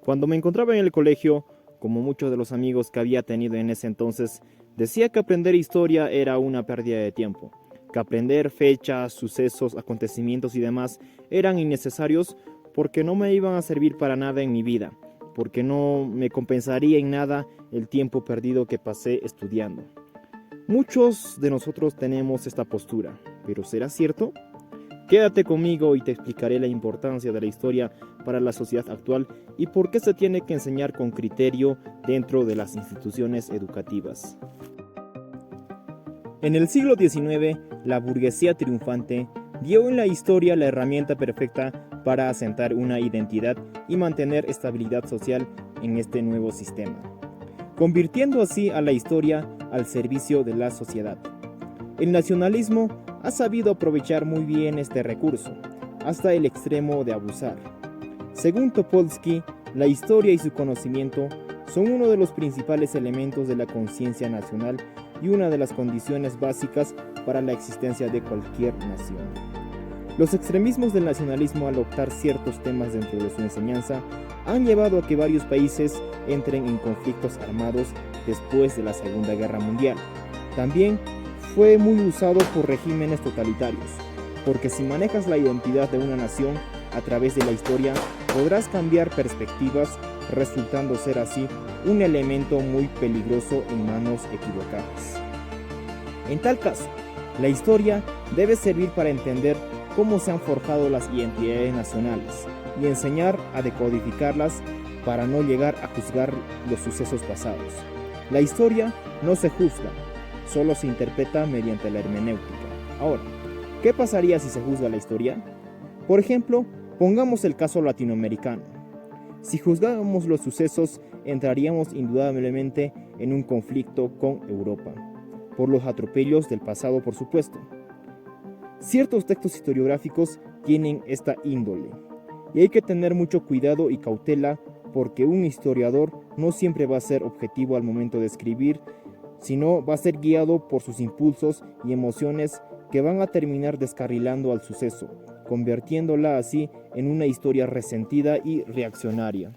Cuando me encontraba en el colegio, como muchos de los amigos que había tenido en ese entonces, decía que aprender historia era una pérdida de tiempo, que aprender fechas, sucesos, acontecimientos y demás eran innecesarios porque no me iban a servir para nada en mi vida, porque no me compensaría en nada el tiempo perdido que pasé estudiando. Muchos de nosotros tenemos esta postura, pero ¿será cierto? Quédate conmigo y te explicaré la importancia de la historia para la sociedad actual y por qué se tiene que enseñar con criterio dentro de las instituciones educativas. En el siglo XIX, la burguesía triunfante dio en la historia la herramienta perfecta para asentar una identidad y mantener estabilidad social en este nuevo sistema, convirtiendo así a la historia al servicio de la sociedad. El nacionalismo ha sabido aprovechar muy bien este recurso, hasta el extremo de abusar. Según Topolsky, la historia y su conocimiento son uno de los principales elementos de la conciencia nacional y una de las condiciones básicas para la existencia de cualquier nación. Los extremismos del nacionalismo al optar ciertos temas dentro de su enseñanza han llevado a que varios países entren en conflictos armados después de la Segunda Guerra Mundial. También fue muy usado por regímenes totalitarios, porque si manejas la identidad de una nación a través de la historia, podrás cambiar perspectivas, resultando ser así un elemento muy peligroso en manos equivocadas. En tal caso, la historia debe servir para entender cómo se han forjado las identidades nacionales y enseñar a decodificarlas para no llegar a juzgar los sucesos pasados. La historia no se juzga, solo se interpreta mediante la hermenéutica. Ahora, ¿qué pasaría si se juzga la historia? Por ejemplo, pongamos el caso latinoamericano. Si juzgáramos los sucesos, entraríamos indudablemente en un conflicto con Europa, por los atropellos del pasado, por supuesto. Ciertos textos historiográficos tienen esta índole, y hay que tener mucho cuidado y cautela porque un historiador no siempre va a ser objetivo al momento de escribir, sino va a ser guiado por sus impulsos y emociones que van a terminar descarrilando al suceso, convirtiéndola así en una historia resentida y reaccionaria.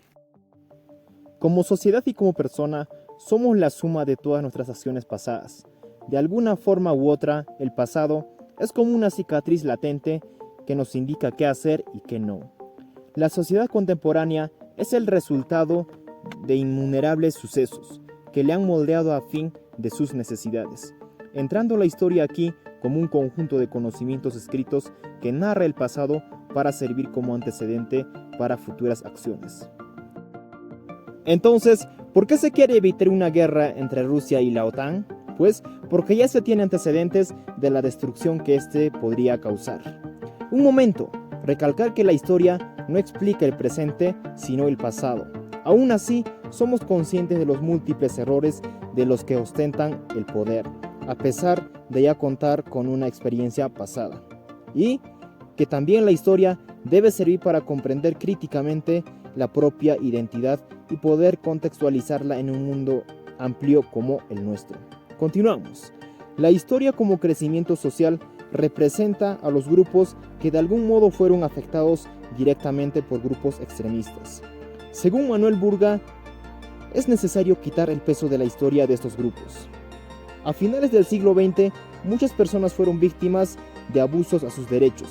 Como sociedad y como persona, somos la suma de todas nuestras acciones pasadas. De alguna forma u otra, el pasado es como una cicatriz latente que nos indica qué hacer y qué no. La sociedad contemporánea es el resultado de innumerables sucesos que le han moldeado a fin de sus necesidades, entrando la historia aquí como un conjunto de conocimientos escritos que narra el pasado para servir como antecedente para futuras acciones. Entonces, ¿por qué se quiere evitar una guerra entre Rusia y la OTAN? Pues porque ya se tiene antecedentes de la destrucción que este podría causar. Un momento, recalcar que la historia no explica el presente, sino el pasado. Aún así, somos conscientes de los múltiples errores de los que ostentan el poder, a pesar de ya contar con una experiencia pasada. Y que también la historia debe servir para comprender críticamente la propia identidad y poder contextualizarla en un mundo amplio como el nuestro. Continuamos. La historia como crecimiento social representa a los grupos que de algún modo fueron afectados directamente por grupos extremistas. Según Manuel Burga, es necesario quitar el peso de la historia de estos grupos. A finales del siglo XX, muchas personas fueron víctimas de abusos a sus derechos,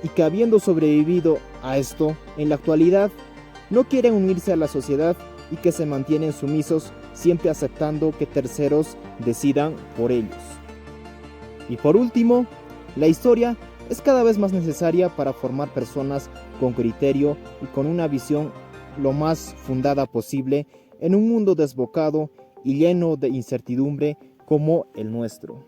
y que habiendo sobrevivido a esto, en la actualidad no quieren unirse a la sociedad y que se mantienen sumisos, siempre aceptando que terceros decidan por ellos. Y por último, la historia es cada vez más necesaria para formar personas con criterio y con una visión lo más fundada posible en un mundo desbocado y lleno de incertidumbre como el nuestro.